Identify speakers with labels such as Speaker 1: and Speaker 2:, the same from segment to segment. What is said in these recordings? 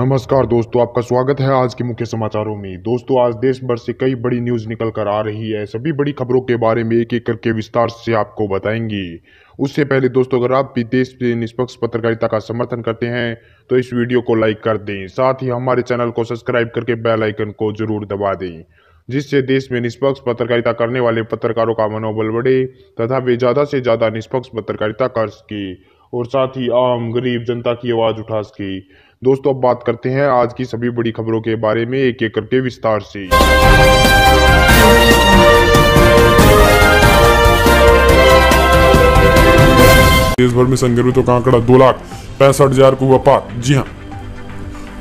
Speaker 1: नमस्कार दोस्तों, आपका स्वागत है आज के मुख्य समाचारों में। दोस्तों, आज देश भर से कई बड़ी न्यूज़ निकल कर आ रही है। सभी बड़ी खबरों के बारे में एक एक करके विस्तार से आपको बताएंगे। उससे पहले दोस्तों, अगर आप भी देश में निष्पक्ष पत्रकारिता का समर्थन करते हैं तो इस वीडियो को लाइक कर दें। साथ ही हमारे चैनल को सब्सक्राइब करके बेल आइकन को जरूर दबा दें, जिससे देश में निष्पक्ष पत्रकारिता करने वाले पत्रकारों का मनोबल बढ़े तथा वे ज़्यादा से ज़्यादा निष्पक्ष पत्रकारिता कर सके और साथ ही आम गरीब जनता की आवाज़ उठा सके। दोस्तों, अब बात करते हैं आज की सभी बड़ी खबरों के बारे में एक एक करके विस्तार से।
Speaker 2: देश भर में संक्रमितों का आंकड़ा 2,65,000 को हुआ पार। जी हाँ,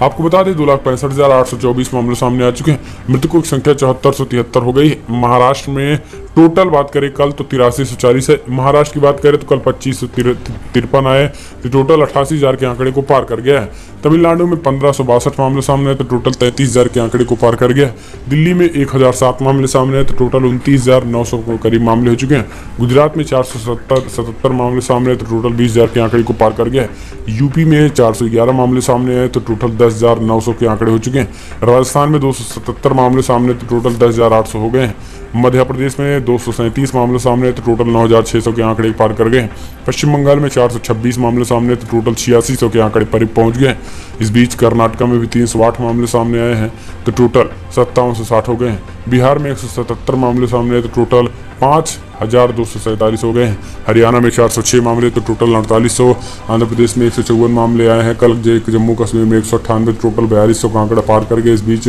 Speaker 2: आपको बता दें 2,65,824 मामले सामने आ चुके हैं। मृतकों की संख्या 7473 हो गई है। महाराष्ट्र में टोटल बात करें कल तो 8340 है। महाराष्ट्र की बात करें तो कल 2553 आए तो टोटल 88,000 के आंकड़े को पार कर गया है। तमिलनाडु में 1562 मामले सामने आए तो टोटल 33,000 के आंकड़े को पार कर गया है। दिल्ली में 1007 मामले सामने आए तो टोटल 29,900 के करीब मामले हो चुके हैं। गुजरात में 477 मामले सामने आए तो टोटल 20,000 के आंकड़े को पार कर गया है। यूपी में 411 मामले सामने आए तो टोटल 10,900 के आंकड़े हो चुके हैं। राजस्थान में 277 मामले सामने तो टोटल 10,800 हो गए हैं। मध्य प्रदेश में 237 मामले सामने तो टोटल 9,600 के आंकड़े पार कर गए हैं। पश्चिम बंगाल में 426 मामले सामने तो टोटल 8600 के आंकड़े पर पहुंच गए हैं। इस बीच कर्नाटक में भी 308 मामले सामने आए हैं तो टोटल 5760 हो गए हैं। बिहार में 177 मामले सामने आए तो टोटल 5,247 हो गए हैं। हरियाणा में 406 मामले तो टोटल 4800। आंध्र प्रदेश में 154 मामले आए हैं। कल जम्मू कश्मीर में 198 टोटल 4200 का आंकड़ा पार कर गए। इस बीच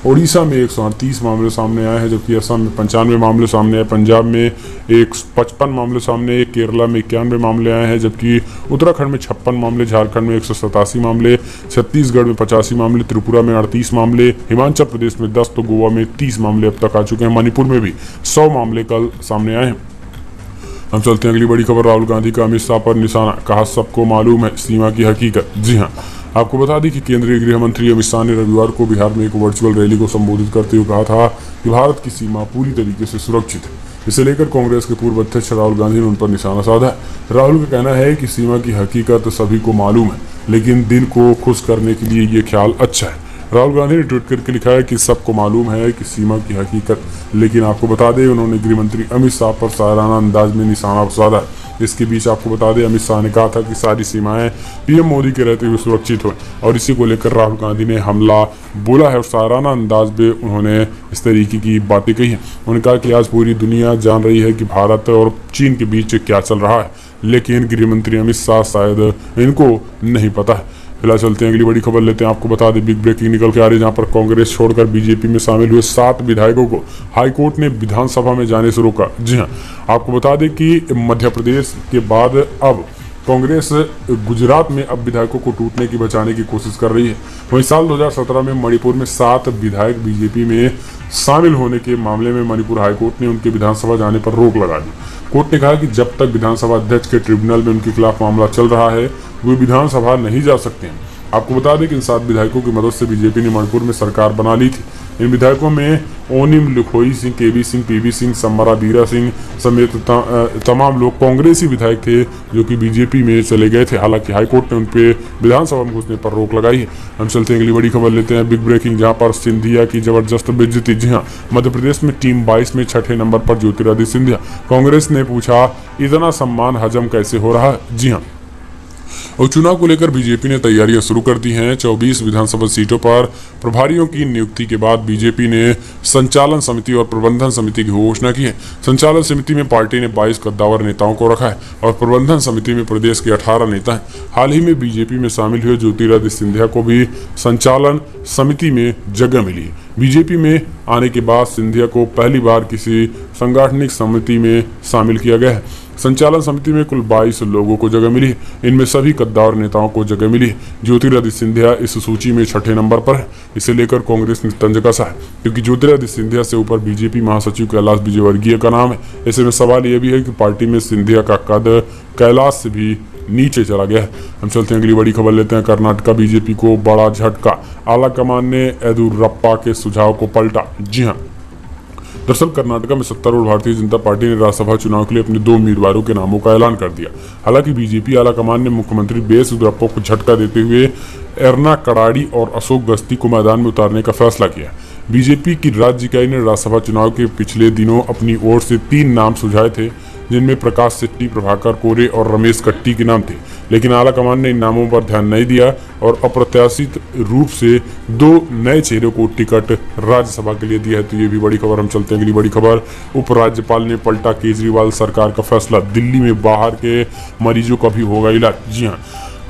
Speaker 2: ओडिशा में 138 मामले सामने आए हैं, जबकि असम में 95 मामले सामने आए। पंजाब में 155 मामले सामने आए। केरला में 91 मामले आए हैं, जबकि उत्तराखंड में 56 मामले, झारखंड में 187 मामले, छत्तीसगढ़ में 85 मामले, त्रिपुरा में 38 मामले, हिमाचल प्रदेश में 10 तो गोवा में 30 मामले अब तक आ चुके हैं। मणिपुर में भी 100 मामले कल सामने आए हैं। हम चलते हैं अगली बड़ी खबर। राहुल गांधी का अमित शाह पर निशाना, कहा सबको मालूम है सीमा की हकीकत। जी हां, आपको बता दें कि केंद्रीय गृह मंत्री अमित शाह ने रविवार को बिहार में एक वर्चुअल रैली को संबोधित करते हुए कहा था कि भारत की सीमा पूरी तरीके से सुरक्षित है। इसे लेकर कांग्रेस के पूर्व अध्यक्ष राहुल गांधी ने उन पर निशाना साधा है। राहुल का कहना है कि सीमा की हकीकत सभी को मालूम है, लेकिन दिल को खुश करने के लिए ये ख्याल अच्छा है। राहुल गांधी ने ट्वीट करके लिखा है कि सबको मालूम है कि सीमा की हकीकत, लेकिन आपको बता दें उन्होंने गृह मंत्री अमित शाह पर शायराना अंदाज में निशाना साधा। इसके बीच आपको बता दें अमित शाह ने कहा था कि सारी सीमाएं पीएम मोदी के रहते हुए सुरक्षित हो, और इसी को लेकर राहुल गांधी ने हमला बोला है और शायराना अंदाज में उन्होंने इस तरीके की बातें कही हैं। उन्होंने कहा कि आज पूरी दुनिया जान रही है कि भारत और चीन के बीच क्या चल रहा है, लेकिन गृह मंत्री अमित शाह शायद इनको नहीं पता है। फिलहाल चलते हैं अगली बड़ी खबर लेते हैं। आपको बता दें बिग ब्रेकिंग निकल के आ रही है, जहां पर कांग्रेस छोड़कर बीजेपी में शामिल हुए 7 विधायकों को हाईकोर्ट ने विधानसभा में जाने से रोका। जी हां, आपको बता दें कि मध्य प्रदेश के बाद अब कांग्रेस गुजरात में अब विधायकों को टूटने की बचाने की कोशिश कर रही है। वहीं साल 2017 में मणिपुर में 7 विधायक बीजेपी में शामिल होने के मामले में मणिपुर हाईकोर्ट ने उनके विधानसभा जाने पर रोक लगा दी। कोर्ट ने कहा कि जब तक विधानसभा अध्यक्ष के ट्रिब्यूनल में उनके खिलाफ मामला चल रहा है वे विधानसभा नहीं जा सकते हैं। आपको बता दें कि इन 7 विधायकों की मदद से बीजेपी ने मणिपुर में सरकार बना ली थी। इन विधायकों में ओनिम लुखोई सिंह, केबी सिंह, पीवी सिंह, सम्मरा बीरा सिंह समेत तमाम लोग कांग्रेसी विधायक थे जो कि बीजेपी में चले गए थे। हालांकि हाईकोर्ट ने उन पे विधानसभा में घुसने पर रोक लगाई है। हम चलते हैं अगली बड़ी खबर लेते हैं। बिग ब्रेकिंग, जहां पर सिंधिया की जबरदस्त बेइज्जती। जी हाँ, मध्य प्रदेश में टीम 22 में 6ठे नंबर पर ज्योतिरादित्य सिंधिया। कांग्रेस ने पूछा इतना सम्मान हजम कैसे हो रहा है। जी हाँ, और चुनाव को लेकर बीजेपी ने तैयारियां शुरू कर दी हैं। 24 विधानसभा सीटों पर प्रभारियों की नियुक्ति के बाद बीजेपी ने संचालन समिति और प्रबंधन समिति की घोषणा की है। संचालन समिति में पार्टी ने 22 कद्दावर नेताओं को रखा है और प्रबंधन समिति में प्रदेश के 18 नेता हैं। हाल ही में बीजेपी में शामिल हुए ज्योतिरादित्य सिंधिया को भी संचालन समिति में जगह मिली है। बीजेपी में आने के बाद सिंधिया को पहली बार किसी सांगठनिक समिति में शामिल किया गया है। संचालन समिति में कुल 22 लोगों को जगह मिली है। इनमें सभी कद्दावर नेताओं को जगह मिली है। ज्योतिरादित्य सिंधिया इस सूची में 6ठे नंबर पर है। इसे लेकर कांग्रेस ने तंज कसा है, क्योंकि ज्योतिरादित्य सिंधिया से ऊपर बीजेपी महासचिव कैलाश विजयवर्गीय का नाम है। ऐसे में सवाल यह भी है कि पार्टी में सिंधिया का कद कैलाश से भी नीचे चला गया है। हम चलते हैं अगली बड़ी खबर लेते हैं। कर्नाटका बीजेपी को बड़ा झटका, आला कमान ने येदियुरप्पा के सुझाव को पलटा। जी हाँ, दरअसल कर्नाटक में सत्तारूढ़ भारतीय जनता पार्टी ने राज्यसभा चुनाव के लिए अपने 2 उम्मीदवारों के नामों का ऐलान कर दिया। हालांकि बीजेपी आला कमान ने मुख्यमंत्री येदियुरप्पा को झटका देते हुए एरना कड़ाड़ी और अशोक गस्ती को मैदान में उतारने का फैसला किया। बीजेपी की राज्य इकाई ने राज्यसभा चुनाव के पिछले दिनों अपनी ओर से 3 नाम सुझाए थे, जिनमें प्रकाश सिट्टी, प्रभाकर कोरे और रमेश कट्टी के नाम थे, लेकिन आला कमान ने इन नामों पर ध्यान नहीं दिया और अप्रत्याशित रूप से 2 नए चेहरों को टिकट राज्यसभा के लिए दिया है। तो ये भी बड़ी खबर। हम चलते हैं अगली बड़ी खबर। उपराज्यपाल ने पलटा केजरीवाल सरकार का फैसला, दिल्ली में बाहर के मरीजों का भी होगा इलाज। जी हाँ,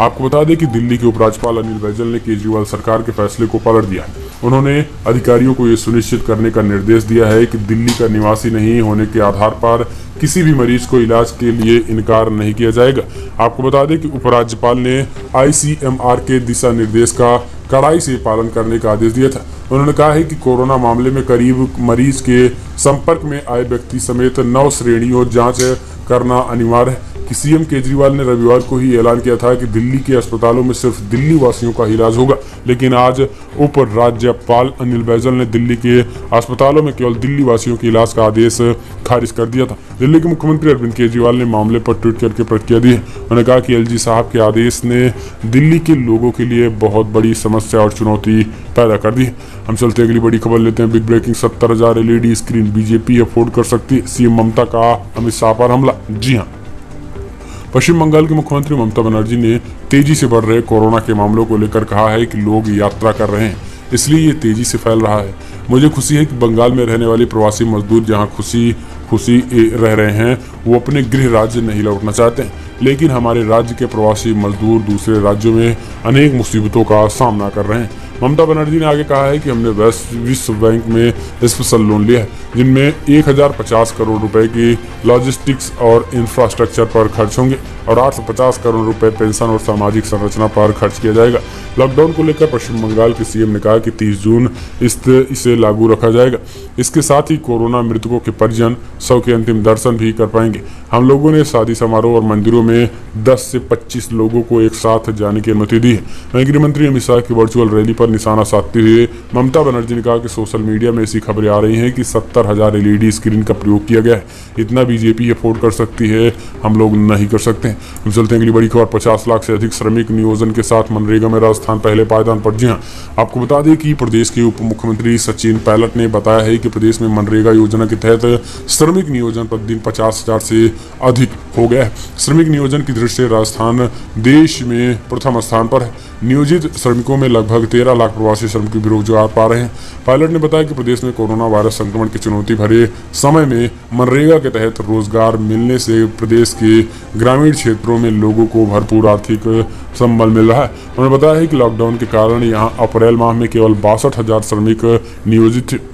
Speaker 2: आपको बता दें कि दिल्ली के उपराज्यपाल अनिल बैजल ने केजरीवाल सरकार के फैसले को पलट दिया है। उन्होंने अधिकारियों को यह सुनिश्चित करने का निर्देश दिया है कि दिल्ली का निवासी नहीं होने के आधार पर किसी भी मरीज को इलाज के लिए इनकार नहीं किया जाएगा। आपको बता दें कि उपराज्यपाल ने ICMR के दिशा निर्देश का कड़ाई से पालन करने का आदेश दिया था। उन्होंने कहा है कि कोरोना मामले में करीब मरीज के संपर्क में आए व्यक्ति समेत 9 श्रेणियों जांच करना अनिवार्य है। कि सीएम केजरीवाल ने रविवार को ही ऐलान किया था कि दिल्ली के अस्पतालों में सिर्फ दिल्ली वासियों का इलाज होगा, लेकिन आज उपराज्यपाल अनिल बैजल ने दिल्ली के अस्पतालों में केवल दिल्ली वासियों के इलाज का आदेश खारिज कर दिया था। दिल्ली के मुख्यमंत्री अरविंद केजरीवाल ने मामले पर ट्वीट करके प्रतिक्रिया दी है। उन्होंने कहा कि LG साहब के आदेश ने दिल्ली के लोगों के लिए बहुत बड़ी समस्या और चुनौती पैदा कर दी है। हम चलते अगली बड़ी खबर लेते हैं। Big breaking, 70,000 LED screen BJP afford कर सकती है, सीएम ममता का अमित शाह पर हमला। जी हाँ, पश्चिम बंगाल के मुख्यमंत्री ममता बनर्जी ने तेजी से बढ़ रहे कोरोना के मामलों को लेकर कहा है कि लोग यात्रा कर रहे हैं, इसलिए ये तेजी से फैल रहा है। मुझे खुशी है कि बंगाल में रहने वाले प्रवासी मजदूर जहां खुशी रह रहे हैं, वो अपने गृह राज्य नहीं लौटना चाहते हैं, लेकिन हमारे राज्य के प्रवासी मजदूर दूसरे राज्यों में अनेक मुसीबतों का सामना कर रहे हैं। ममता बनर्जी ने आगे कहा है कि हमने विश्व बैंक में स्पेशल लोन लिया है, जिनमें 1050 करोड़ रुपए की लॉजिस्टिक्स और इंफ्रास्ट्रक्चर पर खर्च होंगे और 850 करोड़ रुपए पेंशन और सामाजिक संरचना पर खर्च किया जाएगा। लॉकडाउन को लेकर पश्चिम बंगाल के सीएम ने कहा कि 30 जून इसे लागू रखा जाएगा। इसके साथ ही कोरोना मृतकों के परिजन शव के अंतिम दर्शन भी कर पाएंगे। हम लोगों ने शादी समारोह और मंदिरों में 10 से 25 लोगों को एक साथ जाने की अनुमति दी है। वहीं गृह मंत्री अमित शाह की वर्चुअल रैली पर निशाना साधते हुए ममता बनर्जी ने कहा कि सोशल मीडिया में ऐसी खबरें आ रही हैं कि 70,000 LED स्क्रीन का प्रयोग किया गया है। इतना बीजेपी अफोर्ड कर सकती है, हम लोग नहीं कर सकते। हम चलते हैं अगली बड़ी खबर। 50 लाख से अधिक श्रमिक नियोजन के साथ मनरेगा में राजस्थान पहले पायदान पर। जी हाँ, आपको बता दें कि प्रदेश के उप मुख्यमंत्री सचिन पायलट ने बताया है कि प्रदेश में मनरेगा योजना के तहत श्रमिक नियोजन प्रतिदिन 50,000 से अधिक हो गया है। श्रमिक नियोजन की दृष्टि से राजस्थान देश में प्रथम स्थान पर है। नियोजित श्रमिकों में लगभग 13 लाख प्रवासी श्रमिक भी रोजगार पा रहे हैं। पायलट ने बताया कि प्रदेश में कोरोना वायरस संक्रमण की चुनौती भरे समय में मनरेगा के तहत रोजगार मिलने से प्रदेश के ग्रामीण क्षेत्रों में लोगों को भरपूर आर्थिक संबल मिल रहा है। उन्होंने बताया है कि लॉकडाउन के कारण यहां अप्रैल माह में केवल 62,000 श्रमिक नियोजित थे।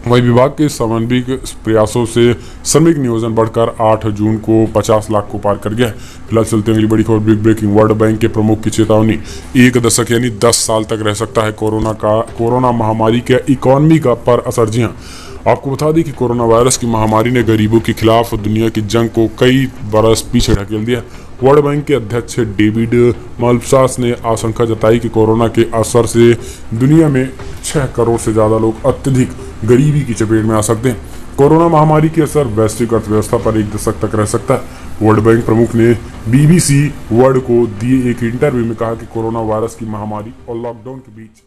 Speaker 2: वही विभाग के समन्वित प्रयासों से श्रमिक नियोजन बढ़कर 8 जून को 50 लाख को पार कर गया है। फिलहाल चलते हैं अगली बड़ी खबर। बिग ब्रेकिंग, वर्ल्ड बैंक के प्रमुख की चेतावनी, 1 दशक यानी 10 साल तक रह सकता है कोरोना महामारी के इकोनॉमी का पर असर। जी हाँ, आपको बता दें कि कोरोना वायरस की महामारी ने गरीबों के खिलाफ दुनिया की जंग को कई बरस पीछे ढकेल दिया। वर्ल्ड बैंक के अध्यक्ष डेविड माल्पास ने आशंका जताई कि कोरोना के असर से दुनिया में 6 करोड़ से ज्यादा लोग अत्यधिक गरीबी की चपेट में आ सकते हैं। कोरोना महामारी के असर वैश्विक अर्थव्यवस्था पर 1 दशक तक रह सकता है। वर्ल्ड बैंक प्रमुख ने BBC वर्ल्ड को दिए एक इंटरव्यू में कहा कि कोरोना वायरस की महामारी और लॉकडाउन के बीच